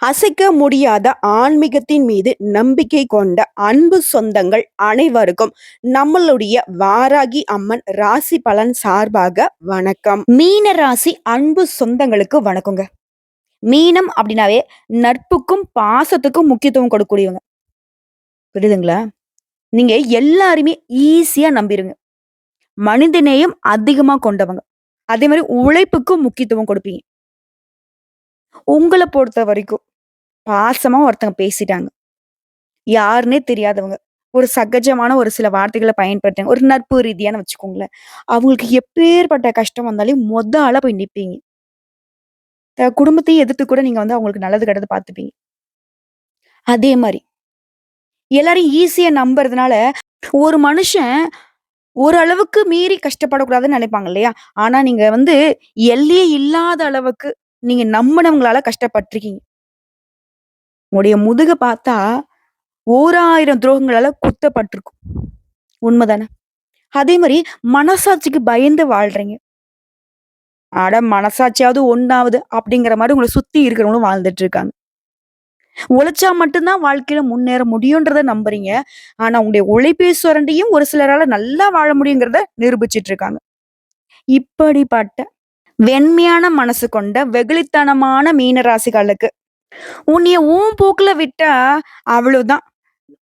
அசைக்க முடியாத ஆன்மீகத்தின் மீது நம்பிக்கை கொண்ட அன்பு சொந்தங்கள் அனைவருக்கும் நம்மளுடைய வாராகி அம்மன் ராசி பலன் சார்பாக வணக்கம். மீன ராசி அன்பு சொந்தங்களுக்கு வணக்கங்க. மீனம் அப்படின்னாவே நட்புக்கும் பாசத்துக்கும் முக்கியத்துவம் கொடுக்கக்கூடியவங்க. புரியுதுங்களா? நீங்க எல்லாருமே ஈஸியா நம்பிருங்க. மனிதநேயம் அதிகமா கொண்டவங்க. அதே மாதிரி உழைப்புக்கும் முக்கியத்துவம் கொடுப்பீங்க. உங்கள பொறுத்த வரைக்கும் பாசமா ஒருத்தங்க பேசிட்டாங்க. யாருன்னே தெரியாதவங்க. ஒரு சகஜமான ஒரு சில வார்த்தைகள பயன்படுத்துங்க. ஒரு நட்பு ரீதியான்னு வச்சுக்கோங்களேன். அவங்களுக்கு எப்பேர்ப்பட்ட கஷ்டம் வந்தாலும் ஆளா போய் நிப்பீங்க. குடும்பத்தையும் எதிர்த்து கூட நீங்க வந்து அவங்களுக்கு நல்லது கெட்டது பார்த்துப்பீங்க. அதே மாரி எல்லாரையும் ஈஸியா நம்புறதுனால, ஒரு மனுஷன் ஓரளவுக்கு மீறி கஷ்டப்படக்கூடாதுன்னு நெனைப்பாங்க இல்லையா? ஆனா நீங்க வந்து எல்லையே இல்லாத அளவுக்கு நீங்க நம்புனவங்களால கஷ்டப்பட்டுருக்கீங்க. உங்களுடைய முதுக பார்த்தா, ஓராயிரம் துரோகங்களால குத்தப்பட்டுருக்கும். உண்மதானே? அதே மாரி மனசாட்சிக்கு பயந்து வாழ்றீங்க. அட மனசாட்சியாவது ஒண்ணாவது அப்படிங்கிற மாரி உங்கள சுத்தி இருக்கிறவங்களும் வாழ்ந்துட்டு இருக்காங்க. உழைச்சா மட்டும் தான் வாழ்க்கையில முன்னேற முடியும்ன்றத நம்புறீங்க. ஆனா உங்களுடைய உழைப்பை சுரண்டியும் ஒரு சிலரால நல்லா வாழ முடியுங்கிறத நிரூபிச்சுட்டு இருக்காங்க. இப்படிப்பட்ட வெண்மையான மனசு கொண்ட வெகுளித்தனமான மீன ராசிகளுக்கு, "உன்னைய உன் போக்குல விட்டா அவ்வளவுதான்.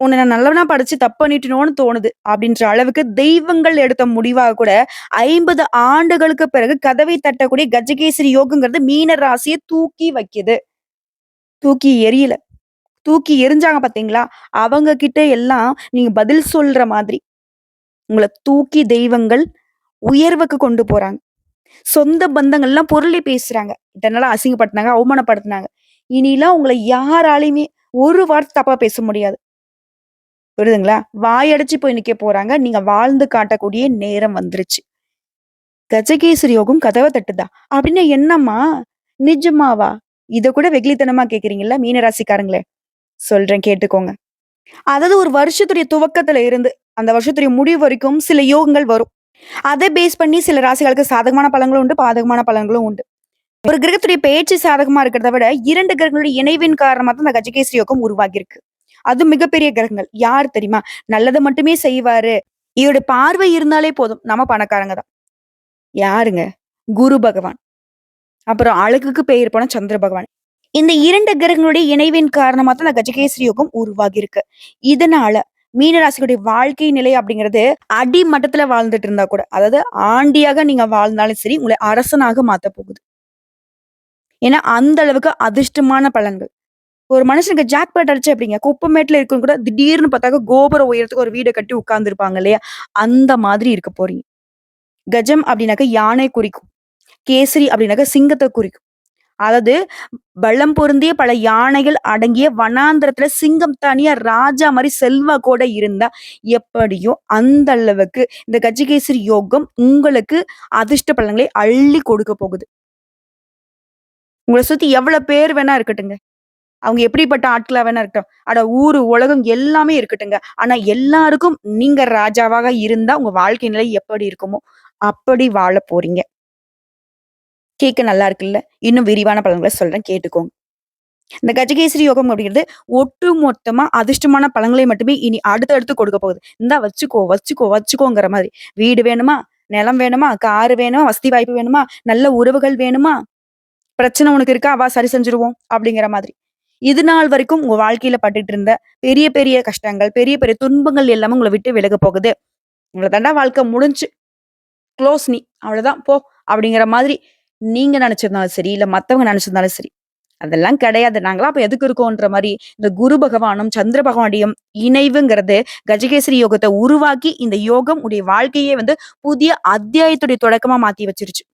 உன்ன நான் நல்லவனா படிச்சு தப்பு பண்ணிட்டேனோன்னு தோணுது." அப்படின்ற அளவுக்கு தெய்வங்கள் எடுத்த முடிவா கூட 50 ஆண்டுகளுக்கு பிறகு கதவை தட்டக்கூடிய கஜகேசரி யோகங்கிறது மீன ராசிய தூக்கி வைக்குது. தூக்கி எறியல. தூக்கி எறிஞ்சாங்க பார்த்தீங்களா? அவங்க கிட்ட எல்லாம் நீங்க பதில் சொல்ற மாதிரி, உங்கள தூக்கி தெய்வங்கள் உயர்வுக்கு கொண்டு போறாங்க. சொந்த பந்தங்கள்லாம் புரளி பேசுறாங்க. இத்தன நாளா அசிங்கப்படுத்துனாங்க, அவமானப்படுத்துனாங்க. இனிலாம் உங்கள யாராலயுமே ஒரு வார்த்தை தப்பா பேச முடியாது. புரியுதுங்களா? வாயடைச்சு போய் நிக்க போறாங்க. நீங்க வாழ்ந்து காட்டக்கூடிய நேரம் வந்துருச்சு. கஜகேசரி யோகம் கதவ தட்டுதா? அப்டின்னா என்னம்மா? நிஜமாவா? இத கூட வெகுளித்தனமா கேட்கிறீங்கல்ல மீனராசிக்காரங்களே! சொல்றேன் கேட்டுக்கோங்க. அதாவது ஒரு வருஷத்துடைய துவக்கத்துல இருந்து, அந்த வருஷத்துடைய முடிவு வரைக்கும் சில யோகங்கள் வரும். அத பேஸ் பண்ணி சில ராசிகளுக்கு சாதகமான பலன்களும் உண்டு, பாதகமான பலன்களும் உண்டு. ஒரு கிரகத்துடைய பெயர்ச்சி சாதகமா இருக்கிறத விட, 2 கிரகங்களுடைய இணைவின் காரணமா தான் இந்த கஜகேசரி யோகம் உருவாகியிருக்கு. அது மிகப்பெரிய கிரகங்கள். யார் தெரியுமா? நல்லத மட்டுமே செய்வாரு. இவருடைய பார்வை இருந்தாலே போதும். நம்ம பணக்காரங்க தான். யாருங்க? குரு பகவான். அப்புறம் அழகுக்கு பெயர் போன சந்திர பகவான். இந்த 2 கிரகங்களுடைய இணைவின் காரணமா தான் இந்த கஜகேசரி யோகம் உருவாகியிருக்கு. இதனால மீனராசிகளுடைய வாழ்க்கை நிலை அப்படிங்கிறது அடிமட்டத்துல வாழ்ந்துட்டு இருந்தா கூட, அதாவது ஆண்டியாக நீங்க வாழ்ந்தாலும் சரி, உங்களை அரசனாக மாத்தப் போகுது. ஏன்னா, அந்த அளவுக்கு அதிர்ஷ்டமான பலன்கள். ஒரு மனுஷனுக்கு ஜாக்பாட் அடிச்சா எப்படிங்க? குப்பமேட்ல இருக்கவங்க கூட திடீர்னு பார்த்தாக்க கோபுர உயரத்துக்கு ஒரு வீட கட்டி உட்கார்ந்திருப்பாங்க இல்லையா? அந்த மாதிரி இருக்க போறீங்க. கஜம் அப்படின்னாக்க யானை குறிக்கும். கேசரி அப்படின்னாக்க சிங்கத்த குறிக்கும். அதாவது பலம் பொருந்திய பல யானைகள் அடங்கிய வனாந்தரத்துல சிங்கம் தனியா ராஜா மாரி செல்வாக்கோட இருந்தா எப்படியோ அந்த அளவுக்கு இந்த கஜகேசரி யோகம் உங்களுக்கு அதிர்ஷ்ட பலன்களை அள்ளி கொடுக்க போகுது. உங்கள சுத்தி எவ்வளவு பேர் வேணா இருக்கட்டுங்க. அவங்க எப்படிப்பட்ட ஆட்களா வேணா இருக்கட்டும். அட ஊரு, உலகம் எல்லாமே இருக்கட்டுங்க. ஆனா எல்லாருக்கும் நீங்க ராஜாவாக இருந்தா உங்க வாழ்க்கை நிலை எப்படி இருக்குமோ, அப்படி வாழப் போறீங்க. கேட்க நல்லா இருக்குல்ல? இன்னும் விரிவான பலன்கள சொல்றேன் கேட்டுக்கோங்க. இந்த கஜகேசரி யோகம் அப்படிங்கிறது ஒட்டு மொத்தமா அதிர்ஷ்டமான பலன்களை மட்டுமே இனி அடுத்தடுத்து கொடுக்க போகுது. இந்தா வச்சுக்கோ, வச்சுக்கோ, வச்சுக்கோங்கிற மாரி. வீடு வேணுமா? நிலம் வேணுமா? காரு வேணுமா? வசதி வாய்ப்பு வேணுமா? நல்ல உறவுகள் வேணுமா? பிரச்சனை உனக்கு இருக்கா? வா சரி செஞ்சுருவோம். அப்படிங்கிற மாதிரி. இது நாள் வரைக்கும் உங்க வாழ்க்கையில பட்டுட்டு இருந்த பெரிய பெரிய கஷ்டங்கள், பெரிய பெரிய துன்பங்கள் எல்லாமே உங்கள விட்டு விலக போகுது. இவ்வளவு தாண்டா வாழ்க்கை முடிஞ்சுச்சு. க்ளோஸ் நீ. அவ்வளவுதான் போ. அப்படிங்கிற மாதிரி நீங்க நினைச்சிருந்தாலும் சரி, இல்ல மத்தவங்க நினைச்சிருந்தாலும் சரி. அதெல்லாம் கிடையாது. நாங்கலாம் அப்ப எதுக்கு இருக்கோன்ற மாரி, இந்த குரு பகவானும், சந்திர பகவானுடையும் இணைவுங்கிறது கஜகேசரி யோகத்த உருவாக்கி, இந்த யோகம் உடைய வாழ்க்கையே வந்து புதிய அத்தியாயத்துடைய தொடக்கமா மாத்தி வச்சுருச்சு.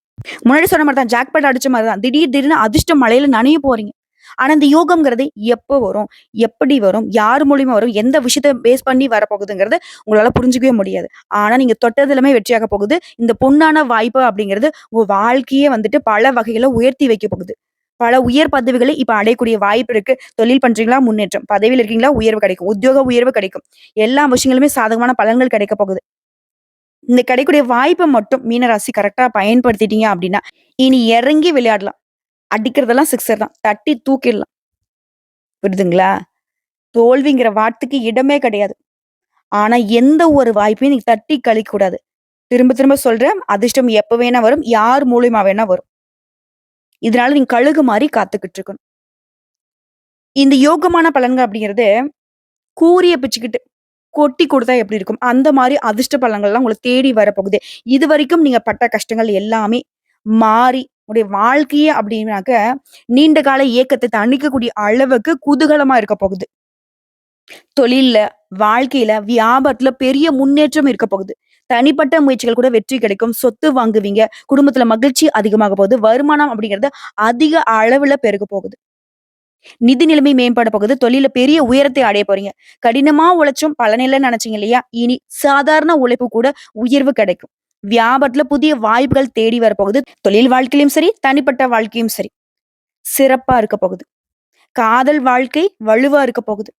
முன்னாடி சொன்ன மாரி தான் ஜாக்பாட் அடிச்ச மாரி தான். திடீர்னு அதிர்ஷ்ட மழையில நனைய போறீங்க. ஆனா இந்த யோகம்ங்கிறது எப்போ வரும்? எப்படி வரும்? யார் மூலியமா வரும்? எந்த விஷயத்த பேஸ் பண்ணி வரப்போகுதுங்கிறத உங்களால புரிஞ்சுக்கவே முடியாது. ஆனா நீங்க தொட்டது எல்லாமே வெற்றியாக போகுது. இந்த பொன்னான வாய்ப்பு அப்படிங்கிறது உங்க வாழ்க்கையே வந்துட்டு பல வகையில உயர்த்தி வைக்க போகுது. பல உயர் பதவிகளை இப்ப அடையக்கூடிய வாய்ப்பு இருக்கு. தொழில் பண்றீங்களா? முன்னேற்றம். பதவியில இருக்கீங்களா? உயர்வு கிடைக்கும். உத்தியோக உயர்வு கிடைக்கும். எல்லா விஷயங்களுமே சாதகமான பலன்கள் கிடைக்க போகுது. இந்த கிடைக்கக்கூடிய வாய்ப்ப மட்டும் மீனராசி கரெக்ட்டா பயன்படுத்திட்டீங்க அப்படின்னா, இனி இறங்கி விளையாடலாம். அடிக்கிறதெல்லாம் சிக்ஸர் தான். தட்டி தூக்கிடலாம். புரியுதுங்களா? தோல்விங்கிற வார்த்தைக்கு இடமே கிடையாது. ஆனா, எந்த ஒரு வாய்ப்பையும் நீங்க தட்டி கழிக்கக்கூடாது. திரும்ப திரும்ப சொல்றேன். அதிர்ஷ்டம் எப்ப வேணா வரும். யார் மூலியமா வேணா வரும். இதனால நீங்க கழுகு மாரி காத்துக்கிட்டு இருக்கணும். இந்த யோகமான பலன்கள் அப்படிங்கிறது, கூரிய பிச்சுக்கிட்டு கொட்டி குடுத்தா எப்படி இருக்கும்? அந்த மாரி அதிர்ஷ்ட பலன்கள்லாம் உங்கள தேடி வரப்போகுது. இதுவரைக்கும் நீங்க பட்ட கஷ்டங்கள் எல்லாமே மாறி, உங்களுடைய வாழ்க்கையே அப்படின்னாக்க, நீண்ட கால ஏக்கத்த தணிக்கக்கூடிய அளவுக்கு குதூகலமா இருக்க போகுது. தொழில்ல, வாழ்க்கையில, வியாபாரத்துல பெரிய முன்னேற்றம் இருக்க போகுது. தனிப்பட்ட முயற்சிகள் கூட வெற்றி கிடைக்கும். சொத்து வாங்குவீங்க. குடும்பத்துல மகிழ்ச்சி அதிகமாக போகுது. வருமானம் அப்படிங்கிறது அதிக அளவுல பெருக போகுது. நிதி நிலைமை மேம்பட போகுது. தொழில்ல பெரிய உயரத்தை அடைய போறீங்க. கடினமா உழைச்சும் பலன் இல்லன்னு நெனச்சீங்க இல்லையா? இனி சாதாரண உழைப்பு கூட உயர்வு கிடைக்கும். வியாபாரத்துல புதிய வாய்ப்புகள் தேடி வரப்போகுது. தொழில் வாழ்க்கையிலும் சரி, தனிப்பட்ட வாழ்க்கையும் சரி, சிறப்பா இருக்க போகுது. காதல் வாழ்க்கை வலுவா இருக்க போகுது.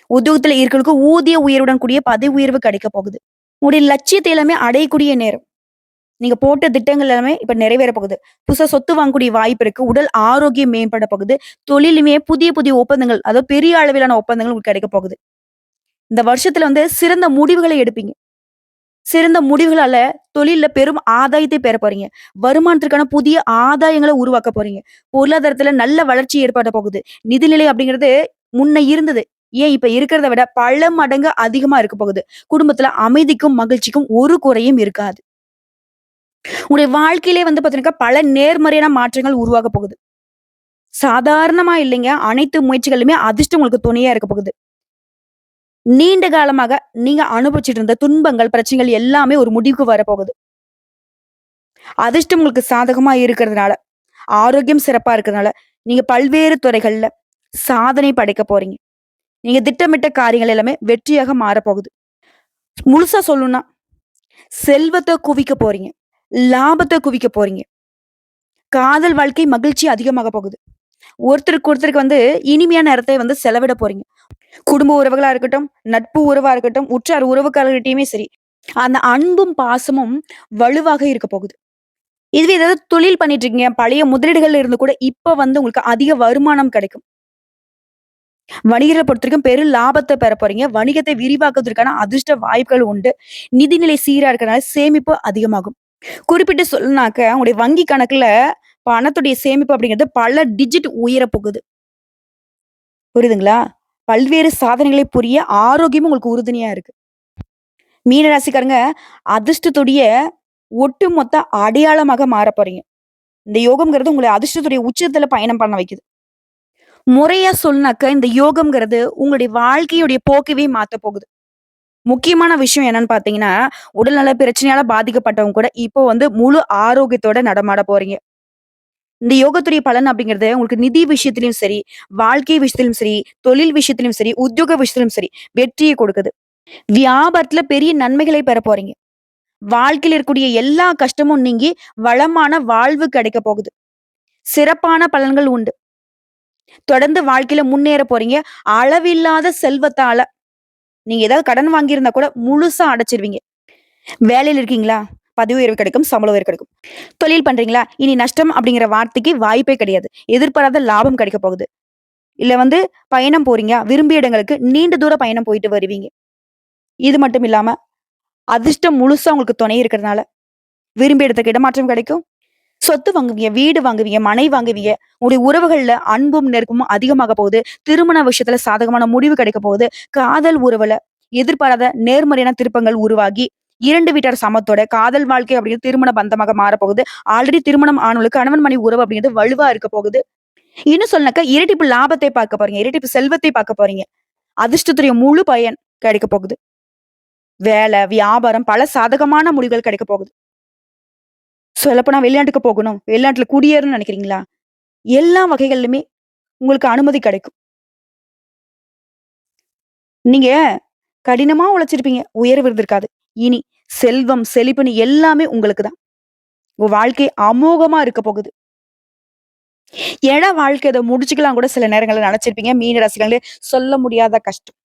உத்தியோகத்துல இருக்கிறவங்களுக்கு ஊதிய உயர்வுடன் கூடிய பதவி உயர்வு கிடைக்க போகுது. உங்களுடைய லட்சியத்தை எல்லாமே அடையக்கூடிய நேரம். நீங்க போட்ட திட்டங்கள் எல்லாமே இப்ப நிறைவேற போகுது. புதுசா சொத்து வாங்கக்கூடிய வாய்ப்பு இருக்கு. உடல் ஆரோக்கியம் மேம்பட போகுது. தொழிலுமே புதிய புதிய ஒப்பந்தங்கள், அதாவது பெரிய அளவிலான ஒப்பந்தங்கள் உங்களுக்கு கிடைக்க போகுது. இந்த வருஷத்துல சிறந்த முடிவுகளை எடுப்பீங்க. சிறந்த முடிவுகளால தொழில்ல பெரும் ஆதாயத்தை பெற போறீங்க. வருமானத்திற்கான புதிய ஆதாயங்கள உருவாக்க போறீங்க. பொருளாதாரத்துல நல்ல வளர்ச்சி ஏற்பட போகுது. நிதிநிலை அப்படிங்கிறது முன்ன இருந்தது. ஏன் இப்ப இருக்கிறத விட பல மடங்கு அதிகமா இருக்க போகுது. குடும்பத்துல அமைதிக்கும், மகிழ்ச்சிக்கும் ஒரு குறையும் இருக்காது. உங்களுடைய வாழ்க்கையிலே பாத்தீங்கன்னாக்கா, பல நேர்மறையான மாற்றங்கள் உருவாக போகுது. சாதாரணமா இல்லைங்க. அனைத்து முயற்சிகளிலுமே அதிர்ஷ்டம் உங்களுக்கு துணையா இருக்க போகுது. நீண்ட காலமாக நீங்க அனுபவிச்சுட்டு இருந்த துன்பங்கள், பிரச்சனைகள் எல்லாமே ஒரு முடிவுக்கு வரப்போகுது. அதிர்ஷ்டம் உங்களுக்கு சாதகமா இருக்கிறதுனால, ஆரோக்கியம் சிறப்பா இருக்கிறதுனால, நீங்க பல்வேறு துறைகள்ல சாதனை படைக்க போறீங்க. நீங்க திட்டமிட்ட காரியங்கள் எல்லாமே வெற்றியாக மாறப்போகுது. முழுசா சொல்லணும்னா, செல்வத்த குவிக்க போறீங்க. லாபத்த குவிக்க போறீங்க. காதல் வாழ்க்கை மகிழ்ச்சி அதிகமாக போகுது. ஒருத்தருக்கு ஒருத்தருக்கு இனிமையான நேரத்தை செலவிட போறீங்க. குடும்ப உறவுகளா இருக்கட்டும், நட்பு உறவா இருக்கட்டும், உற்றார் உறவுக்காரர்கிட்டயுமே சரி, அந்த அன்பும், பாசமும் வலுவாக இருக்க போகுது. இதுவே ஏதாவது தொழில் பண்ணிட்டு இருக்கீங்க, பழைய முதலீடுகள்ல இருந்து கூட இப்ப உங்களுக்கு அதிக வருமானம் கிடைக்கும். வணிகர பொறுத்தவரைக்கும் பெரும் லாபத்த பெற போறீங்க. வணிகத்தை விரிவாக்குவதற்கான அதிர்ஷ்ட வாய்ப்புகள் உண்டு. நிதிநிலை சீரா இருக்கனால சேமிப்பு அதிகமாகும். குறிப்பிட்டு சொல்லணும்னாக்க, உங்களுடைய வங்கி கணக்குல பணத்துடைய சேமிப்பு அப்படிங்கிறது பல டிஜிட் உயரப் போகுது. புரியுதுங்களா? பல்வேறு சாதனைகளை புரிய ஆரோக்கியமும் உங்களுக்கு உறுதுணையா இருக்கு. மீன ராசிக்காரங்க அதிர்ஷ்டத்துடைய ஒட்டுமொத்த அடையாளமாக மாறப் போறீங்க. இந்த யோகம்ங்கிறது உங்கள அதிர்ஷ்டத்துடைய உச்சத்துல பயணம் பண்ண வைக்குது. முறையா சொன்னாக்க இந்த யோகம்ங்கிறது உங்களுடைய வாழ்க்கையுடைய போக்கவே மாத்தப் போகுது. முக்கியமான விஷயம் என்னன்னு பார்த்தீங்கன்னா, உடல்நல பிரச்சனையால பாதிக்கப்பட்டவங்க கூட இப்போ முழு ஆரோக்கியத்தோட நடமாட போறீங்க. இந்த யோகத்துடைய பலன் அப்படிங்கிறது உங்களுக்கு நிதி விஷயத்திலயும் சரி, வாழ்க்கை விஷயத்திலும் சரி, தொழில் விஷயத்திலும் சரி, உத்தியோக விஷயத்திலும் சரி, வெற்றியை கொடுக்குது. வியாபாரத்துல பெரிய நன்மைகளை பெற போறீங்க. வாழ்க்கையில இருக்கக்கூடிய எல்லா கஷ்டமும் நீங்கி வளமான வாழ்வு கிடைக்க போகுது. சிறப்பான பலன்கள் உண்டு. தொடர்ந்து வாழ்க்கையில முன்னேற போறீங்க. அளவில்லாத செல்வத்தால நீங்க ஏதாவது கடன் வாங்கியிருந்தா கூட முழுசா அடைச்சிருவீங்க. வேலையில இருக்கீங்களா? பதவி உயர்வு கிடைக்கும், சம்பள உயர்வு கிடைக்கும். தொழில் பண்றீங்களா? இனி நஷ்டம் அப்படிங்கிற வார்த்தைக்கு வாய்ப்பே கிடையாது. எதிர்பாராத லாபம் கிடைக்க போகுது. இல்ல பயணம் போறீங்க, விரும்பிய இடங்களுக்கு நீண்ட தூர பயணம் போயிட்டு வருவீங்க. இது மட்டும் இல்லாம, அதிர்ஷ்டம் முழுசா உங்களுக்கு துணை இருக்கிறதுனால, விரும்பிய இடத்துக்கு இடமாற்றம் கிடைக்கும். சொத்து வாங்குவீங்க, வீடு வாங்குவீங்க, மனை வாங்குவீங்க. உங்களுடைய உறவுகள்ல அன்பும், நெருக்கமும் அதிகமாக போகுது. திருமண விஷயத்துல சாதகமான முடிவு கிடைக்க போகுது. காதல் உறவுல எதிர்பாராத நேர்மறையான திருப்பங்கள் உருவாகி, 2 வீட்டார் சமத்தோட காதல் வாழ்க்கை அப்படிங்கிறது திருமண பந்தமாக மாறப்போகுது. ஆல்ரெடி திருமணம் ஆனவங்களுக்கு கணவன் மனைவி உறவு அப்படிங்கிறது வலுவா இருக்க போகுது. இன்னும் சொல்லனாக்கா இரட்டிப்பு லாபத்தை பார்க்க போறீங்க. இரட்டிப்பு செல்வத்தை பார்க்க போறீங்க. அதிர்ஷ்டத்துடைய முழு பயன் கிடைக்க போகுது. வேலை, வியாபாரம் பல சாதகமான முடிவுகள் கிடைக்க போகுது. சொல்லப்போனா வெளிநாட்டுக்கு போகணும், வெளிநாட்டுல குடியேறணும்னு நினைக்கிறீங்களா? எல்லா வகைகளிலுமே உங்களுக்கு அனுமதி கிடைக்கும். நீங்க கடினமா உழைச்சிருப்பீங்க. உயர்வு இருந்திருக்காது. இனி செல்வம், செழிப்புன்னு எல்லாமே உங்களுக்கு தான். உங்க வாழ்க்கை அமோகமா இருக்க போகுது. ஏன்னா வாழ்க்கை இத முடிச்சுக்கலாம் கூட சில நேரங்கள்ல நெனச்சிருப்பீங்க. மீன ராசிக்காரங்களே சொல்ல முடியாத கஷ்டம்.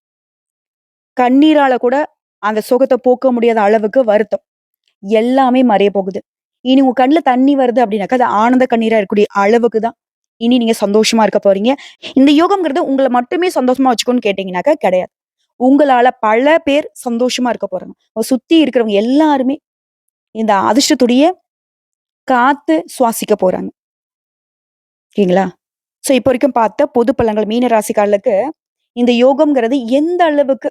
கண்ணீரால கூட அந்த சோகத்த போக்க முடியாத அளவுக்கு வருத்தம். எல்லாமே மறைய போகுது. இனி உங்க கண்ல தண்ணி வருது அப்படின்னாக்கா, அது ஆனந்த கண்ணீரா இருக்கக்கூடிய அளவுக்கு தான் இனி நீங்க சந்தோஷமா இருக்க போறீங்க. இந்த யோகம்ங்கிறது உங்கள மட்டுமே சந்தோஷமா வச்சுக்கும்னு கேட்டீங்கன்னாக்கா கிடையாது. உங்களால பல பேர் சந்தோஷமா இருக்க போறாங்க. சுத்தி இருக்கிறவங்க எல்லாருமே இந்த அதிர்ஷ்டத்துடைய காத்து சுவாசிக்க போறாங்க. ஓகேங்களா? சோ இப்போ வரைக்கும் பார்த்த பொது பலன்கள் மீன ராசிக்காரர்களுக்கு இந்த யோகம்ங்கிறது எந்த அளவுக்கு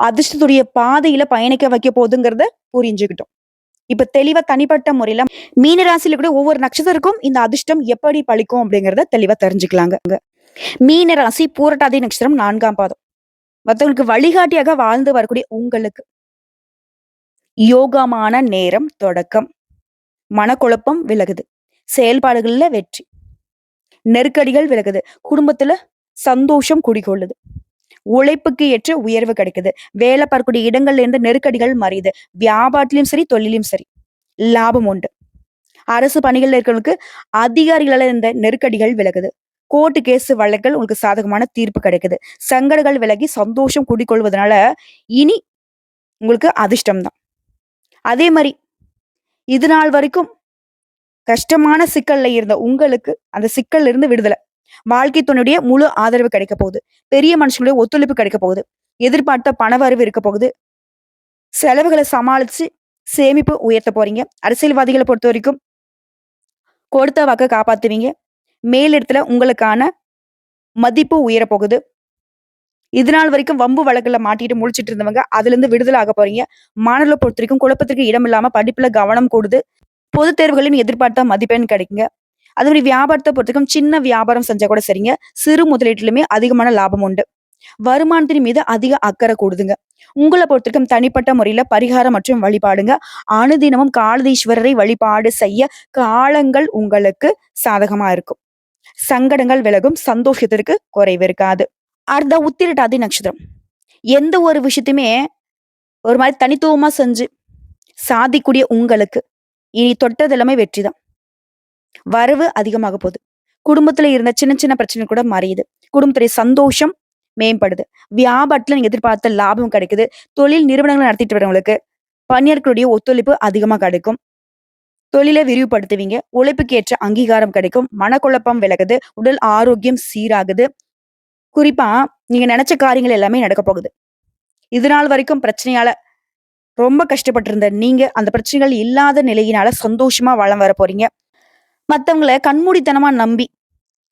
அதிர்ஷ்டத்துடைய பாதையில பயணிக்க வைக்க போகுதுங்கிறத புரிஞ்சுக்கிட்டோம். இப்ப தெளிவா தனிப்பட்ட முறையில மீன ராசியில கூட ஒவ்வொரு நட்சத்திரக்கும் இந்த அதிர்ஷ்டம் எப்படி பலிக்கும் அப்படிங்கிறத தெளிவா தெரிஞ்சுக்கலாங்க. மீன ராசி பூரட்டாதி நட்சத்திரம் 4ஆம் பாதம். மத்தவங்களுக்கு வழிகாட்டியாக வாழ்ந்து வரக்கூடிய உங்களுக்கு யோகமான நேரம் தொடக்கம். மனக்குழப்பம் விலகுது. செயல்பாடுகள்ல வெற்றி. நெருக்கடிகள் விலகுது. குடும்பத்துல சந்தோஷம் குடிகொள்ளுது. உழைப்புக்கு ஏற்ற உயர்வு கிடைக்குது. வேலை பார்க்கக்கூடிய இடங்கள்ல இருந்து நெருக்கடிகள் மறையுது. வியாபாரத்திலும் சரி, தொழிலும் சரி லாபம் உண்டு. அரசு பணிகள்ல இருக்கிறவங்களுக்கு அதிகாரிகளால இருந்த நெருக்கடிகள் விலகுது. கோர்ட்டு கேஸ் வழக்குகள் உங்களுக்கு சாதகமான தீர்ப்பு கிடைக்குது. சங்கடங்கள் விலகி சந்தோஷம் குடிக்கொள்வதனால இனி உங்களுக்கு அதிர்ஷ்டம் தான். அதே மாதிரி இது நாள் வரைக்கும் கஷ்டமான சிக்கல்ல இருந்த உங்களுக்கு அந்த சிக்கல்ல இருந்து விடுதலை. வாழ்க்கை துணையுடைய முழு ஆதரவு கிடைக்க போகுது. பெரிய மனுஷங்களுடைய ஒத்துழைப்பு கிடைக்க போகுது. எதிர்பார்த்த பணவரவு இருக்க போகுது. செலவுகளை சமாளிச்சு சேமிப்பு உயர்த்த போறீங்க. அரசியல்வாதிகளை பொறுத்த வரைக்கும் கொடுத்த வாக்க காப்பாத்துவீங்க. மேலிடத்துல உங்களுக்கான மதிப்பு உயர போகுது. இது நாள் வரைக்கும் வம்பு வழக்குல மாட்டிட்டு முழிச்சிட்டு இருந்தவங்க அதுல இருந்து விடுதலை ஆக போறீங்க. மாணவர்களை பொறுத்த வரைக்கும் குழப்பத்திற்கு இடம் இல்லாம படிப்புல கவனம் கூடுது. பொதுத் தேர்வுகளின் எதிர்பார்த்த மதிப்பெண் கிடைக்குங்க. அது மாதிரி வியாபாரத்தை பொறுத்தவரைக்கும் சின்ன வியாபாரம் செஞ்சா கூட சரிங்க. சிறு முதலீட்டிலுமே அதிகமான லாபம் உண்டு. வருமானத்தின் மீது அதிக அக்கறை கூடுதுங்க. உங்களை பொறுத்தவரைக்கும் தனிப்பட்ட முறையில பரிகாரம் மற்றும் வழிபாடுங்க. அனுதினமும் காலதீஸ்வரரை வழிபாடு செய்ய காலங்கள் உங்களுக்கு சாதகமா இருக்கும். சங்கடங்கள் விலகும். சந்தோஷத்திற்கு குறைவு இருக்காது. அடுத்த உத்திரட்டாதி நட்சத்திரம். எந்த ஒரு விஷயத்தையுமே ஒரு மாதிரி தனித்துவமா செஞ்சு சாதிக்கூடிய உங்களுக்கு இனி தொட்டதெல்லாமே வெற்றிதான். வரவு அதிகமாக போகுது. குடும்பத்துல இருந்த சின்ன சின்ன பிரச்சனை கூட மறையுது. குடும்பத்துடைய சந்தோஷம் மேம்படுது. வியாபாரத்துல நீங்க எதிர்பார்த்த லாபம் கிடைக்குது. தொழில் நிறுவனங்கள் நடத்திட்டு வரவங்களுக்கு பணியாளர்களுடைய ஒத்துழைப்பு அதிகமா கிடைக்கும். தொழிலை விரிவுபடுத்துவீங்க. உழைப்புக்கு ஏற்ற அங்கீகாரம் கிடைக்கும். மனக்குழப்பம் விலகுது. உடல் ஆரோக்கியம் சீராகுது. குறிப்பா நீங்க நினைச்ச காரியங்கள் எல்லாமே நடக்க போகுது. இது நாள் வரைக்கும் பிரச்சனையால ரொம்ப கஷ்டப்பட்டிருந்த நீங்க அந்த பிரச்சனைகள் இல்லாத நிலையினால சந்தோஷமா வளம் வர போறீங்க. மத்தவங்கள கண்மூடித்தனமா நம்பி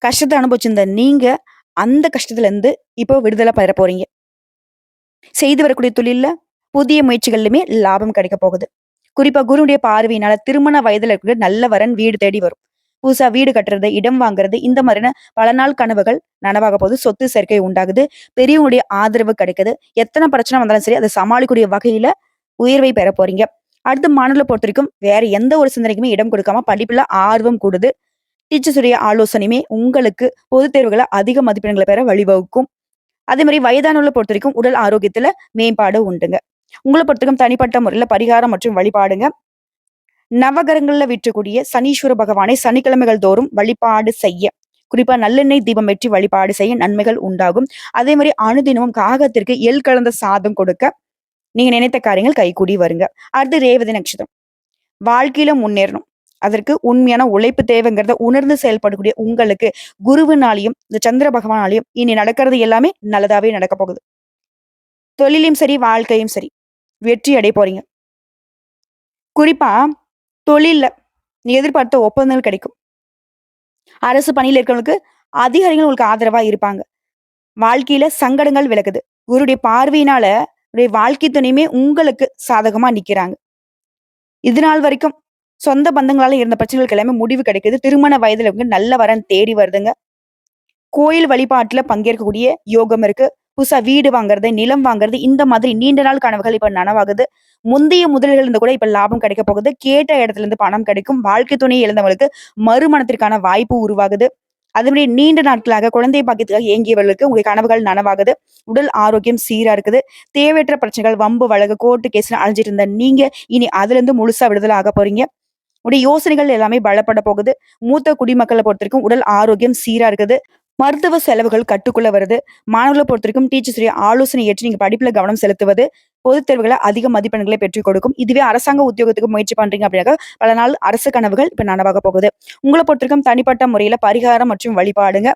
கஷ்டத்தை அனுபவிச்சிருந்த நீங்க அந்த கஷ்டத்துல இருந்து இப்போ விடுதலை பெற போறீங்க. செய்து வரக்கூடிய தொழில்ல புதிய முயற்சிகள்லுமே லாபம் கிடைக்க போகுது. குறிப்பா குருவுடைய பார்வையினால திருமண வயதுல இருக்கிற நல்ல வரன் வீடு தேடி வரும். புதுசா வீடு கட்டுறது, இடம் வாங்குறது, இந்த மாதிரியான பல நாள் கனவுகள் நனவாக போகுது. சொத்து சேர்க்கை உண்டாகுது. பெரியவங்களுடைய ஆதரவு கிடைக்குது. எத்தனை பிரச்சனை வந்தாலும் சரி அதை சமாளிக்கக்கூடிய வகையில உயர்வை பெற போறீங்க. அடுத்த மாணவர்களை பொறுத்த வரைக்கும் வேற எந்த ஒரு சிந்தனைக்குமே இடம் கொடுக்காம படிப்புல ஆர்வம் கூடுது. டீச்சர்ஸுடைய ஆலோசனையுமே உங்களுக்கு பொதுத் தேர்வுகளை அதிக மதிப்பெண்களை பெற வழிவகுக்கும். அதே மாதிரி வயதானவர்களை பொறுத்த வரைக்கும் உடல் ஆரோக்கியத்துல மேம்பாடு உண்டுங்க. உங்களை பொறுத்த வரைக்கும் தனிப்பட்ட முறையில பரிகாரம் மற்றும் வழிபாடுங்க. நவகரங்கள்ல விற்றக்கூடிய சனீஸ்வர பகவானை சனிக்கிழமைகள் தோறும் வழிபாடு செய்ய, குறிப்பா நல்லெண்ணெய் தீபம் வெற்றி வழிபாடு செய்ய நன்மைகள் உண்டாகும். அதே மாதிரி அனுதினமும் காகத்திற்கு எள் கலந்த சாதம் கொடுக்க நீங்க நினைத்த காரியங்கள் கைகூடி வருங்க. அடுத்து ரேவதி நட்சத்திரம். வாழ்க்கையில முன்னேறணும். அதற்கு உண்மையான உழைப்பு தேவைங்கிறத உணர்ந்து செயல்படக்கூடிய உங்களுக்கு குருவினாலையும் இந்த சந்திர பகவானாலையும் இனி நடக்கிறது எல்லாமே நல்லதாவே நடக்க போகுது. தொழிலையும் சரி, வாழ்க்கையும் சரி வெற்றி அடைய போறீங்க. குறிப்பா தொழில்ல நீ எதிர்பார்த்த ஒப்பந்தங்கள் கிடைக்கும். அரசு பணியில இருக்கிறவங்களுக்கு அதிகாரிகள் உங்களுக்கு ஆதரவா இருப்பாங்க. வாழ்க்கையில சங்கடங்கள் விலகுது. குருடைய பார்வையினால வாழ்க்கை துணையுமே உங்களுக்கு சாதகமா நிக்கிறாங்க. இது நாள் வரைக்கும் சொந்த பந்தங்களால இருந்த பிரச்சனைகளுக்கு எல்லாமே முடிவு கிடைக்குது. திருமண வயதுல நல்ல வரன் தேடி வருதுங்க. கோயில் வழிபாட்டுல பங்கேற்கக்கூடிய யோகம் இருக்கு. புதுசா வீடு வாங்குறது, நிலம் வாங்குறது, இந்த மாதிரி நீண்ட நாள் கனவுகள் இப்ப நனவாகுது. முந்தைய முதல்கள் இருந்து கூட இப்ப லாபம் கிடைக்க போகுது. கேட்ட இடத்துல இருந்து பணம் கிடைக்கும். வாழ்க்கை துணையை இழந்தவங்களுக்கு மறுமணத்திற்கான வாய்ப்பு உருவாகுது. அதே மாதிரி நீண்ட நாட்களாக குழந்தை பாக்கியத்துக்காக ஏங்கியவர்களுக்கு உங்க கனவுகள் நனவாகுது. உடல் ஆரோக்கியம் சீரா இருக்குது. தேவையற்ற பிரச்சனைகள், வம்பு வழக்கு, கோர்ட்டு கேஸ்னு அழிஞ்சிட்டு இருந்த நீங்க இனி அதுல இருந்து முழுசா விடுதலை ஆக போறீங்க. உடைய யோசனைகள் எல்லாமே பலப்பட போகுது. மூத்த குடிமக்களை பொறுத்த வரைக்கும் உடல் ஆரோக்கியம் சீரா இருக்குது. மருத்துவ செலவுகள் கட்டுக்குள்ள வருது. மாணவர்கள பொறுத்தவரைக்கும் டீச்சர்ஸுடைய ஆலோசனை ஏற்று நீங்க படிப்புல கவனம் செலுத்துவது, பொதுத் தேர்வுகள அதிக மதிப்பெண்களை பெற்றுக் கொடுக்கும். இதுவே அரசாங்க உத்தியோகத்துக்கு முயற்சி பண்றீங்க அப்படின்னாக்கா, பல நாள் அரசு கனவுகள் இப்ப நனவாக போகுது. உங்கள பொறுத்தவரைக்கும் தனிப்பட்ட முறையில பரிகாரம் மற்றும் வழிபாடுங்க.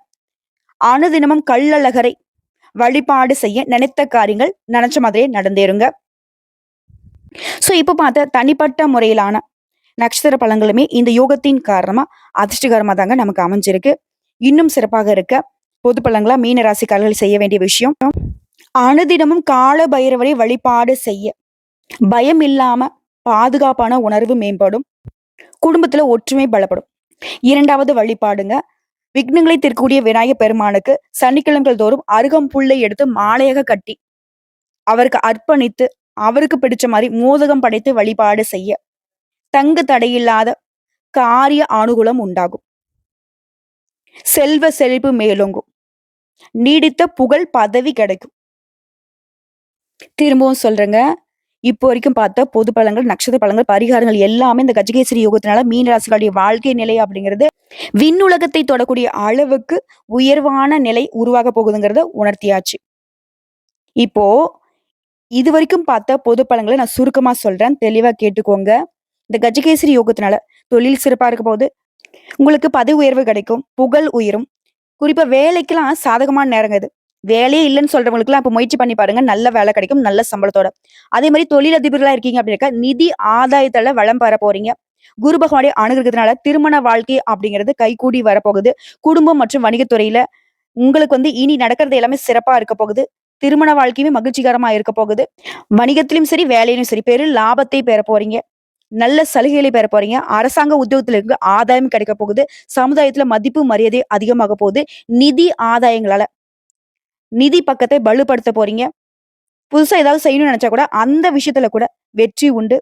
அனுதினமும் கள்ளழகரை வழிபாடு செய்ய நினைத்த காரியங்கள் நினைச்ச மாதிரியே நடந்தேறுங்க. சோ இப்ப பார்த்த தனிப்பட்ட முறையிலான நட்சத்திர பலன்களுமே இந்த யோகத்தின் காரணமா அதிர்ஷ்டகரமா தாங்க நமக்கு அமைஞ்சிருக்கு. இன்னும் சிறப்பாக இருக்க பொது பலன்களா மீன ராசிக்காரர்கள் செய்ய வேண்டிய விஷயம், அனுதினமும் கால பைரவரை வழிபாடு செய்ய பயம் இல்லாம பாதுகாப்பான உணர்வு மேம்படும். குடும்பத்துல ஒற்றுமை பலப்படும். இரண்டாவது வழிபாடுங்க, விக்னங்களை தீர்க்கக்கூடிய விநாயகர் பெருமானுக்கு சனிக்கிழமைகள் தோறும் அருகம்புல்லை எடுத்து மாலையாக கட்டி அவருக்கு அர்ப்பணித்து அவருக்கு பிடிச்ச மாதிரி மோதகம் படைத்து வழிபாடு செய்ய தங்கு தடையில்லாத காரிய அனுகூலம் உண்டாகும். செல்வ செழிப்பு மேலோங்கும். நீடித்த புகழ் பதவி கிடைக்கும். திரும்பவும் சொல்றேங்க, இப்போ வரைக்கும் பார்த்த பொது பலன்கள், நட்சத்திர பலன்கள், பரிகாரங்கள் எல்லாமே இந்த கஜகேசரி யோகத்தினால மீன ராசிகளுடைய வாழ்க்கை நிலை அப்படிங்கிறது விண்ணுலகத்தை தொடக்கூடிய அளவுக்கு உயர்வான நிலை உருவாக போகுதுங்கிறத உணர்த்தியாச்சு. இப்போ இது வரைக்கும் பார்த்த பொது பலன்களை நான் சுருக்கமா சொல்றேன், தெளிவா கேட்டுக்கோங்க. இந்த கஜகேசரி யோகத்தினால தொழில் சிறப்பா இருக்க போது, உங்களுக்கு பதவி உயர்வு கிடைக்கும், புகழ் உயரும். குறிப்பா வேலைக்கெல்லாம் சாதகமான நேரங்க இது. வேலையே இல்லைன்னு சொல்றவங்களுக்குலாம் இப்ப முயற்சி பண்ணி பாருங்க, நல்ல வேலை கிடைக்கும், நல்ல சம்பளத்தோட. அதே மாதிரி தொழிலதிபர்களா இருக்கீங்க அப்படின்னாக்கா நிதி ஆதாயத்தால வளம் பெற போறீங்க. குரு பகவானுடைய அனுகிரகத்தினால திருமண வாழ்க்கை அப்படிங்கிறது கைகூடி வரப்போகுது. குடும்பம் மற்றும் வணிகத்துறையில உங்களுக்கு இனி நடக்கிறது எல்லாமே சிறப்பா இருக்க போகுது. திருமண வாழ்க்கையுமே மகிழ்ச்சிகரமா இருக்க போகுது. வணிகத்திலும் சரி, வேலையிலும் சரி, பெரும் லாபத்தை பெற போறீங்க. நல்ல சலுகைகளை பெற போறீங்க. அரசாங்க உத்தியோகத்துல இருந்து ஆதாயம் கிடைக்க போகுது. சமுதாயத்துல மதிப்பு மரியாதை அதிகமாக போகுது. நிதி ஆதாயங்களால நிதி பக்கத்தை வலுப்படுத்த போறீங்க. புதுசா ஏதாவது செய்யணும்னு நினைச்சா கூட அந்த விஷயத்துல கூட வெற்றி உண்டு.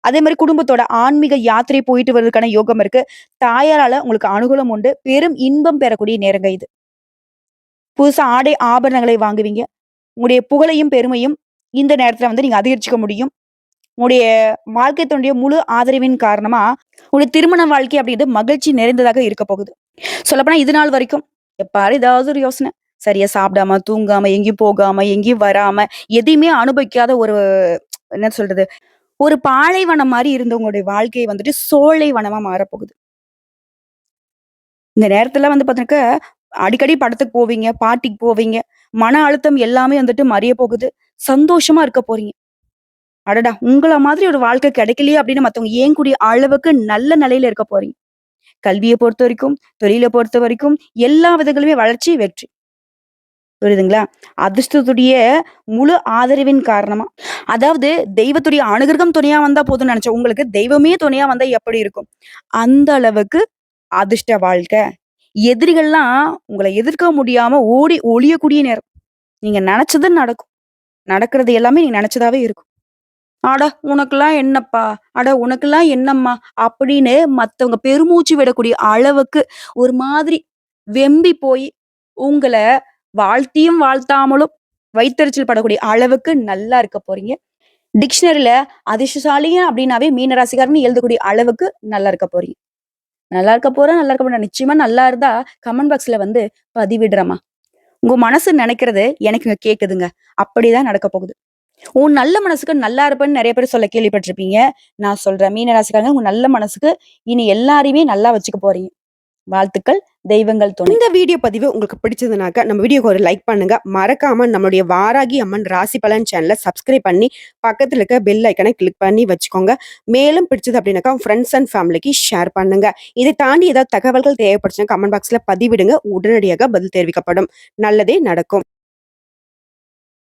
அதே மாதிரி குடும்பத்தோட ஆன்மீக யாத்திரை போயிட்டு வர்றதுக்கான யோகம் இருக்கு. தாயாரால உங்களுக்கு அனுகூலம் உண்டு. பெரும் இன்பம் பெறக்கூடிய நேரங்க இது. புதுசா ஆடை ஆபரணங்களை வாங்குவீங்க. உங்களுடைய புகழையும் பெருமையும் இந்த நேரத்துல நீங்க அதிகரிச்சுக்க முடியும். உங்களுடைய வாழ்க்கை துணையுடைய முழு ஆதரவின் காரணமா உங்களுடைய திருமண வாழ்க்கை அப்படிங்கிறது மகிழ்ச்சி நிறைந்ததாக இருக்க போகுது. சொல்லப்போனா இது நாள் வரைக்கும் எப்பாரு ஏதாவது ஒரு யோசனை, சரியா சாப்பிடாம, தூங்காம, எங்கேயும் போகாம, எங்கேயும் வராம, எதையுமே அனுபவிக்காத ஒரு என்ன சொல்றது, ஒரு பாலைவனம் மாதிரி இருந்த உங்களுடைய வாழ்க்கை சோலை வனமா மாறப்போகுது. இந்த நேரத்துல பாத்தீங்கன்னாக்க அடிக்கடி படத்துக்கு போவீங்க, பார்ட்டிக்கு போவீங்க. மன அழுத்தம் எல்லாமே மறைய போகுது. சந்தோஷமா இருக்க போறீங்க. அடடா! உங்கள மாதிரி ஒரு வாழ்க்கை கிடைக்கலையே அப்படின்னு மத்தவங்க ஏங்கக்கூடிய அளவுக்கு நல்ல நிலையில இருக்க போறீங்க. கல்விய பொறுத்தவரைக்கும், தொழில பொறுத்தவரைக்கும் எல்லா விதங்களுமே வளர்ச்சி, வெற்றி. புரியுதுங்களா? அதிர்ஷ்டத்துடைய முழு ஆதரவின் காரணமா, அதாவது தெய்வத்துடைய அனுகிரகம் துணையா வந்தா போதும்னு நினைச்ச உங்களுக்கு தெய்வமே துணையா வந்தா எப்படி இருக்கும்? அந்த அளவுக்கு அதிர்ஷ்ட வாழ்க்கை. எதிரிகள்லாம் உங்கள எதிர்க்க முடியாம ஓடி ஒளியக்கூடிய நேரம். நீங்க நினைச்சது நடக்கும். நடக்கிறது எல்லாமே நீங்க நினைச்சதாவே இருக்கும். "அட உனக்கெல்லாம் என்னப்பா? அட உனக்கெல்லாம் என்னம்மா?" அப்படின்னு மத்தவங்க பெருமூச்சு விடக்கூடிய அளவுக்கு ஒரு மாதிரி வெம்பி போய், உங்கள வாழ்த்தியும் வாழ்த்தாமலும் வயித்தெரிச்சல் படக்கூடிய அளவுக்கு நல்லா இருக்க போறீங்க. டிக்ஷனரில அதிர்ஷ்டசாலிங்க அப்படின்னாவே மீனராசிக்காரன்னு எழுதக்கூடிய அளவுக்கு நல்லா இருக்க போறீங்க. நல்லா இருக்க போறேன், நல்லா இருக்க போறேன். நிச்சயமா நல்லா இருந்தா கமெண்ட் பாக்ஸ்ல பதிவிடுறேம்மா. உங்க மனசு நினைக்கிறது எனக்கு இங்க கேக்குதுங்க. அப்படிதான் நடக்க போகுது. உன் நல்ல மனசுக்கு நல்லா இருப்பேன்னு நெறைய பேர் சொல்ல கேள்விப்பட்டிருப்பீங்க. நான் சொல்றேன், மீனராசிக்காரங்க உங்க நல்ல மனசுக்கு இனி எல்லாரையுமே நல்லா வச்சுக்க போறீங்க. வாழ்த்துக்கள். தெய்வங்கள் துணை. இந்த வீடியோ பதிவு உங்களுக்கு பிடிச்சதுனாக்க நம்ம வீடியோக்கு ஒரு லைக் பண்ணுங்க. மறக்காம நம்மளுடைய வாராகி அம்மன் ராசி பலன் சேனலை சப்ஸ்கிரைப் பண்ணி பக்கத்துல இருக்க பெல் ஐக்கனை கிளிக் பண்ணி வச்சுக்கோங்க. மேலும் பிடிச்சது அப்படின்னாக்கா ஃப்ரெண்ட்ஸ் அண்ட் ஃபேமிலிக்கு ஷேர் பண்ணுங்க. இதை தாண்டி ஏதாவது தகவல்கள் தேவைப்படுச்சுன்னா கமெண்ட் பாக்ஸ்ல பதிவிடுங்க. உடனடியாக பதில் தெரிவிக்கப்படும். நல்லதே நடக்கும்.